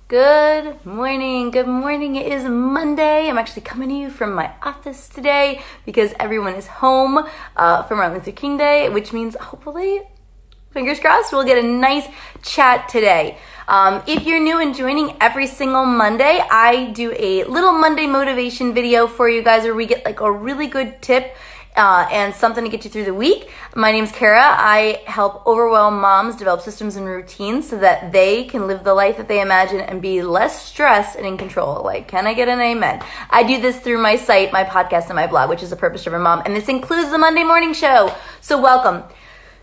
Good morning. Good morning. It is Monday. I'm actually coming to you from my office today because everyone is home for Martin Luther King Day, which means hopefully, fingers crossed, we'll get a nice chat today. If you're new and joining every single Monday, I do a little Monday motivation video for you guys where we get like a really good tip and something to get you through the week. My name's Kara. I help overwhelmed moms develop systems and routines so that they can live the life that they imagine and be less stressed and in control. Like, can I get an amen? I do this through my site, my podcast, and my blog, which is The Purpose-Driven Mom, and this includes the Monday morning show. So welcome.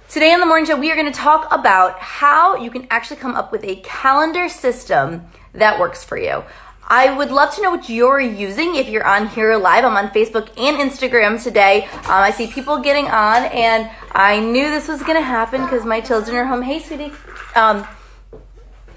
Today on the morning show, we are going to talk about how you can actually come up with a calendar system that works for you. I would love to know what you're using if you're on here live. I'm on Facebook and Instagram today. I see people getting on, and I knew this was going to happen because my children are home. Hey, sweetie.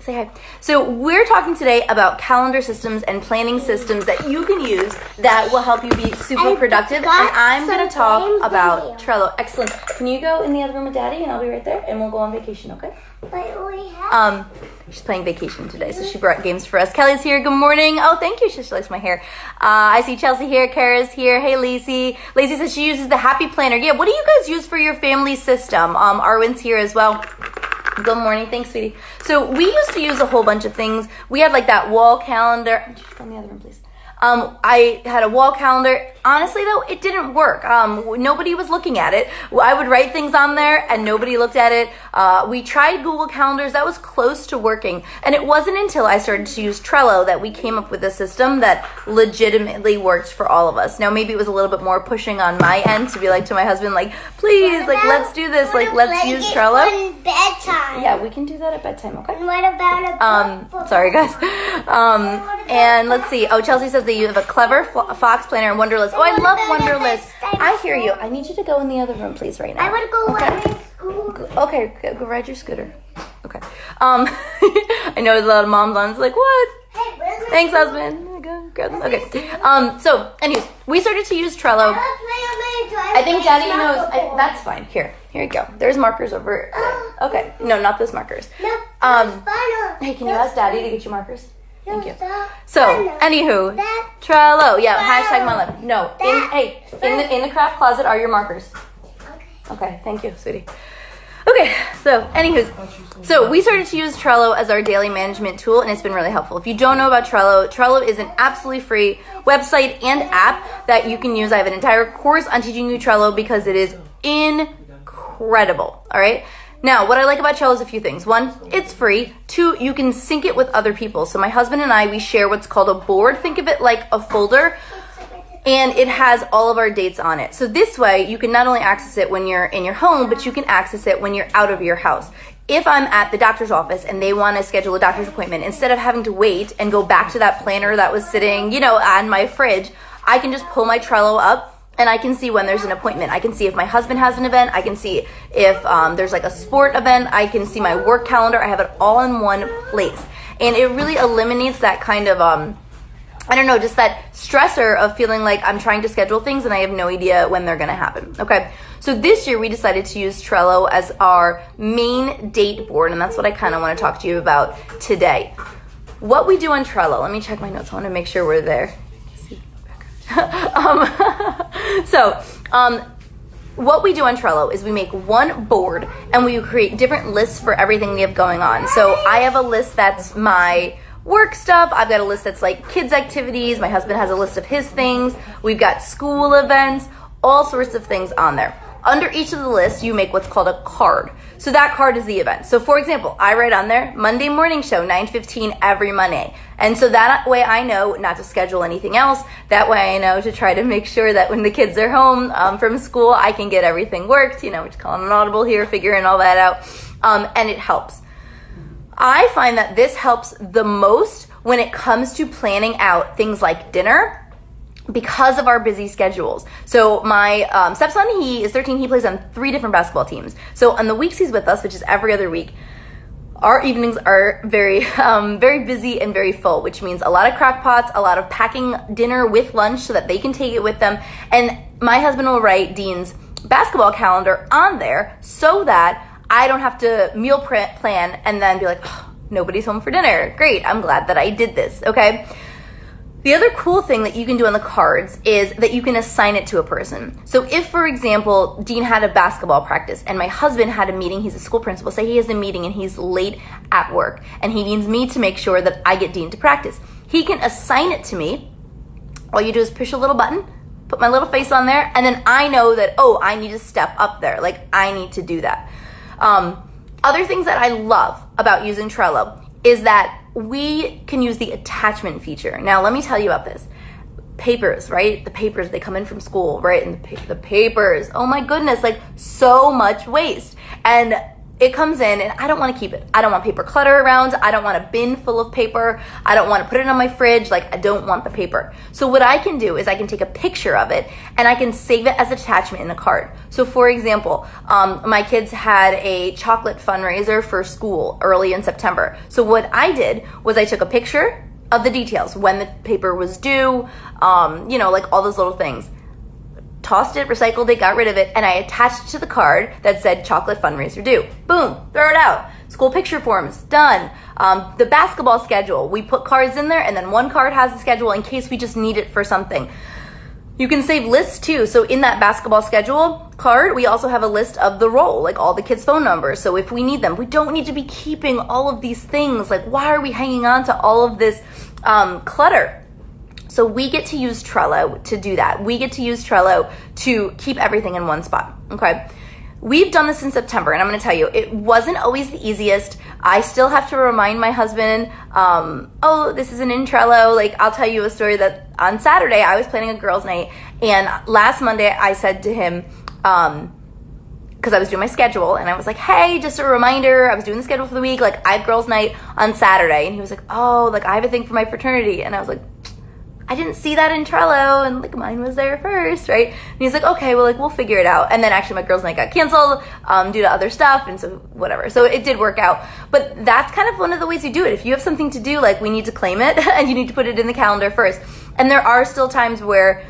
Say hi. So we're talking today about calendar systems and planning systems that you can use that will help you be super productive. And I'm going to talk about Trello. Excellent. Can you go in the other room with Daddy, and I'll be right there, and we'll go on vacation, okay? But we have... She's playing vacation today, so she brought games for us. Kelly's here. Good morning. Oh, thank you. She likes my hair. I see Chelsea here. Kara's here. Hey, Lacey. Lacey says she uses the Happy Planner. Yeah, what do you guys use for your family system? Arwen's here as well. Good morning. Thanks, sweetie. So we used to use a whole bunch of things. We had like that wall calendar. Just go in the other room, please. I had a wall calendar. Honestly, though, it didn't work. Nobody was looking at it. I would write things on there and nobody looked at it. We tried Google Calendars. That was close to working. And it wasn't until I started to use Trello that we came up with a system that legitimately worked for all of us. Now, maybe it was a little bit more pushing on my end to be like to my husband, like, please, like, let's do this. Like, let's use Trello. On bedtime. Yeah, we can do that at bedtime, okay? And what about Sorry, guys. And let's see. Oh, Chelsea says that you have a clever fox planner and Wonderlist. Oh, I love Wonderlist. I hear you. I need you to go in the other room, please, right now. I want to go ride my scooter. Okay, go ride your scooter. Okay. I know there's a lot of moms on. It's like, what? Hey, where's my Thanks, husband. Go grab them. Okay. So, anyways, we started to use Trello. I think Daddy knows. That's fine. Here you go. There's markers over there. Okay. No, not those markers. Hey, can you ask Daddy to get you markers? Thank you. So, anywho, Trello. Yeah, hashtag my life. No, in the craft closet are your markers. Okay, thank you, sweetie. Okay, so, anywho, so we started to use Trello as our daily management tool, and it's been really helpful. If you don't know about Trello, Trello is an absolutely free website and app that you can use. I have an entire course on teaching you Trello because it is incredible, all right? Now, what I like about Trello is a few things. One, it's free. Two, you can sync it with other people. So my husband and I, we share what's called a board. Think of it like a folder, and it has all of our dates on it. So this way, you can not only access it when you're in your home, but you can access it when you're out of your house. If I'm at the doctor's office and they want to schedule a doctor's appointment, instead of having to wait and go back to that planner that was sitting, on my fridge, I can just pull my Trello up and I can see when there's an appointment. I can see if my husband has an event. I can see if there's like a sport event. I can see my work calendar. I have it all in one place. And it really eliminates that kind of, just that stressor of feeling like I'm trying to schedule things and I have no idea when they're going to happen. Okay. So this year we decided to use Trello as our main date board. And that's what I kind of want to talk to you about today. What we do on Trello, let me check my notes. I want to make sure we're there. What we do on Trello is we make one board and we create different lists for everything we have going on. So I have a list that's my work stuff. I've got a list that's like kids activities. My husband has a list of his things. We've got school events, all sorts of things on there. Under each of the lists, you make what's called a card. So that card is the event. So for example, I write on there, Monday morning show, 9:15 every Monday. And so that way I know not to schedule anything else. That way I know to try to make sure that when the kids are home from school, I can get everything worked. We're just calling an audible here, figuring all that out. And it helps. I find that this helps the most when it comes to planning out things like dinner, because of our busy schedules. So my stepson, he is 13, he plays on 3 different basketball teams. So on the weeks he's with us, which is every other week, our evenings are very busy and very full, which means a lot of crock pots, a lot of packing dinner with lunch so that they can take it with them. And my husband will write Dean's basketball calendar on there so that I don't have to meal plan and then be like, oh, nobody's home for dinner. Great, I'm glad that I did this, okay? The other cool thing that you can do on the cards is that you can assign it to a person. So if, for example, Dean had a basketball practice and my husband had a meeting, he's a school principal, say he has a meeting and he's late at work and he needs me to make sure that I get Dean to practice. He can assign it to me. All you do is push a little button, put my little face on there, and then I know that, oh, I need to step up there. Like, I need to do that. Other things that I love about using Trello is that we can use the attachment feature. Now, let me tell you about this. Papers, right? The papers, they come in from school, right? And the papers, oh my goodness, like so much waste. And it comes in and I don't want to keep it. I don't want paper clutter around. I don't want a bin full of paper. I don't want to put it on my fridge. Like, I don't want the paper. So what I can do is I can take a picture of it and I can save it as attachment in a card. So for example, my kids had a chocolate fundraiser for school early in September. So what I did was I took a picture of the details, when the paper was due, like all those little things. Tossed it, recycled it, got rid of it, and I attached it to the card that said chocolate fundraiser due. Boom, throw it out. School picture forms, done. The basketball schedule, we put cards in there and then one card has the schedule in case we just need it for something. You can save lists too. So in that basketball schedule card, we also have a list of the roll, like all the kids' phone numbers. So if we need them, we don't need to be keeping all of these things. Like, why are we hanging on to all of this clutter? So we get to use Trello to do that. We get to use Trello to keep everything in one spot, okay? We've done this in September, and I'm gonna tell you, it wasn't always the easiest. I still have to remind my husband, oh, this isn't in Trello. Like, I'll tell you a story that on Saturday, I was planning a girls' night, and last Monday, I said to him, because I was doing my schedule, and I was like, hey, just a reminder, I was doing the schedule for the week, like, I have girls' night on Saturday, and he was like, oh, like, I have a thing for my fraternity, and I was like, I didn't see that in Trello, and like mine was there first, right? And he's like, okay, well, like we'll figure it out. And then actually my girls' night got canceled due to other stuff, and so whatever. So it did work out. But that's kind of one of the ways you do it. If you have something to do, like we need to claim it, and you need to put it in the calendar first. And there are still times where,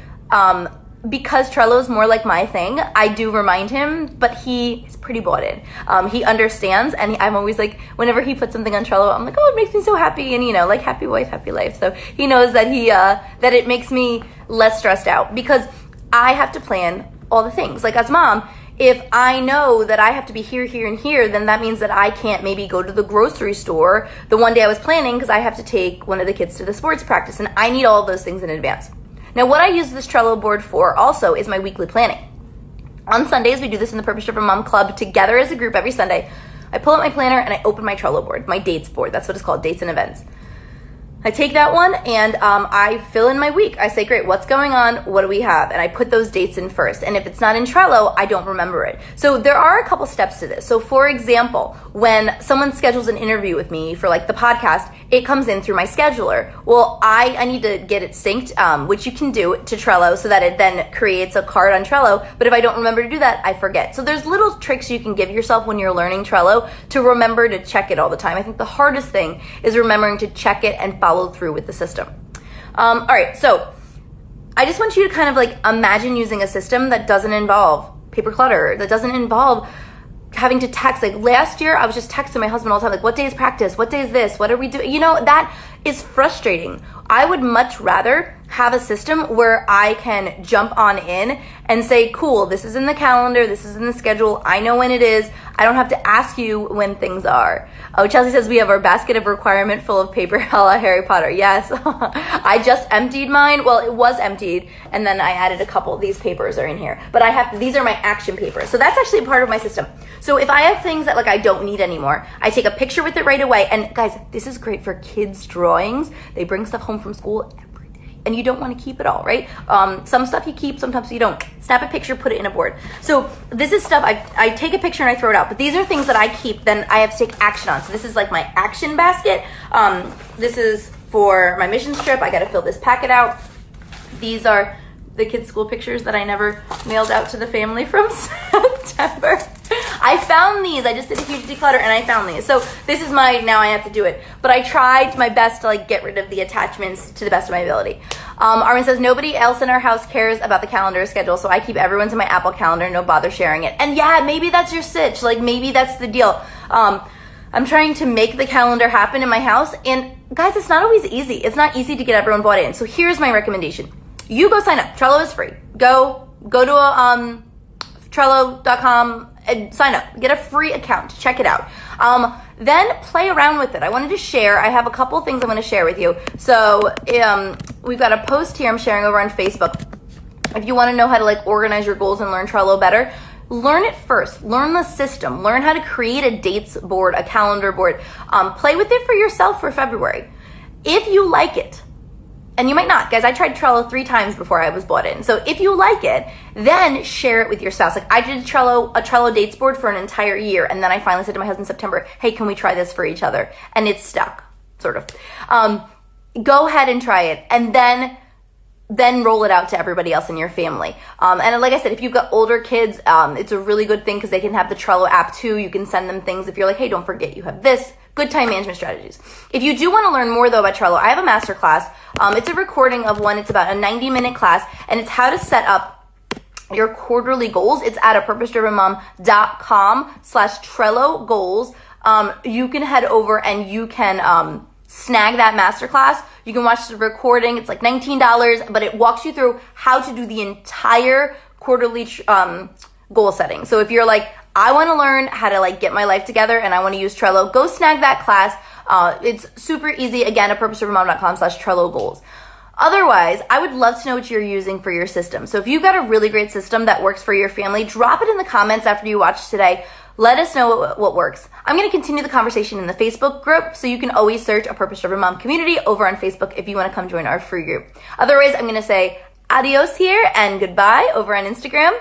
because Trello is more like my thing, I do remind him, but he's pretty bought in. He understands, and I'm always like, whenever he puts something on Trello, I'm like, oh, it makes me so happy, and like happy wife, happy life. So he knows that that it makes me less stressed out because I have to plan all the things. Like as mom, if I know that I have to be here, here, and here, then that means that I can't maybe go to the grocery store the one day I was planning because I have to take one of the kids to the sports practice, and I need all of those things in advance. Now, what I use this Trello board for also is my weekly planning. On Sundays, we do this in the Purpose Driven Mom Club together as a group every Sunday. I pull out my planner and I open my Trello board, my dates board. That's what it's called, dates and events. I take that one and I fill in my week. I say, great, what's going on? What do we have? And I put those dates in first. And if it's not in Trello, I don't remember it. So there are a couple steps to this. So for example, when someone schedules an interview with me for like the podcast, it comes in through my scheduler. Well, I need to get it synced, which you can do to Trello so that it then creates a card on Trello. But if I don't remember to do that, I forget. So there's little tricks you can give yourself when you're learning Trello to remember to check it all the time. I think the hardest thing is remembering to check it and follow through with the system. All right, so I just want you to kind of like imagine using a system that doesn't involve paper clutter, that doesn't involve having to text. Like last year, I was just texting my husband all the time, like, what day is practice? What day is this? What are we doing? That is frustrating. I would much rather have a system where I can jump on in and say, cool, this is in the calendar, this is in the schedule, I know when it is, I don't have to ask you when things are. Oh, Chelsea says we have our basket of requirement full of paper, a la Harry Potter. Yes, I just emptied mine. Well, it was emptied, and then I added a couple. These papers are in here, but these are my action papers. So that's actually part of my system. So if I have things that like I don't need anymore, I take a picture with it right away. And guys, this is great for kids' drawings. They bring stuff home from school every day, and you don't want to keep it all, right? Some stuff you keep, sometimes you don't. Snap a picture, put it in a board. So this is stuff, I take a picture and I throw it out, but these are things that I keep, then I have to take action on. So this is like my action basket. This is for my mission trip. I got to fill this packet out. These are the kids' school pictures that I never mailed out to the family from September. I found these. I just did a huge declutter and I found these. So this is now I have to do it. But I tried my best to like get rid of the attachments to the best of my ability. Armin says, nobody else in our house cares about the calendar schedule, so I keep everyone's in my Apple calendar, no bother sharing it. And yeah, maybe that's your sitch. Like maybe that's the deal. I I'm trying to make the calendar happen in my house. And guys, it's not always easy. It's not easy to get everyone bought in. So here's my recommendation. You go sign up. Trello is free. Go to Trello.com and sign up. Get a free account. Check it out. Then play around with it. I wanted to share. I have a couple things I want to share with you. So we've got a post here I'm sharing over on Facebook. If you want to know how to like organize your goals and learn Trello better, learn it first. Learn the system. Learn how to create a dates board, a calendar board. Play with it for yourself for February. If you like it, and you might not, guys, I tried Trello 3 times before I was bought in. So if you like it, then share it with your spouse. Like I did a Trello dates board for an entire year. And then I finally said to my husband in September, hey, can we try this for each other? And it's stuck, sort of. Go ahead and try it. And then roll it out to everybody else in your family. And like I said, if you've got older kids, it's a really good thing because they can have the Trello app too. You can send them things if you're like, hey, don't forget you have this. Good time management strategies. If you do want to learn more though about Trello, I have a master class. It's a recording of one. It's about a 90-minute class, and it's how to set up your quarterly goals. It's at apurposedrivenmom.com/Trello goals. You can head over and you can snag that masterclass. You can watch the recording. It's like $19, but it walks you through how to do the entire quarterly goal setting. So if you're like, I want to learn how to like get my life together and I want to use Trello, go snag that class. It's super easy. Again, apurposedrivenmom.com/Trello goals. Otherwise, I would love to know what you're using for your system. So if you've got a really great system that works for your family, drop it in the comments after you watch today. Let us know what works. I'm going to continue the conversation in the Facebook group, so you can always search A Purpose Driven Mom Community over on Facebook if you want to come join our free group. Otherwise, I'm going to say adios here and goodbye over on Instagram.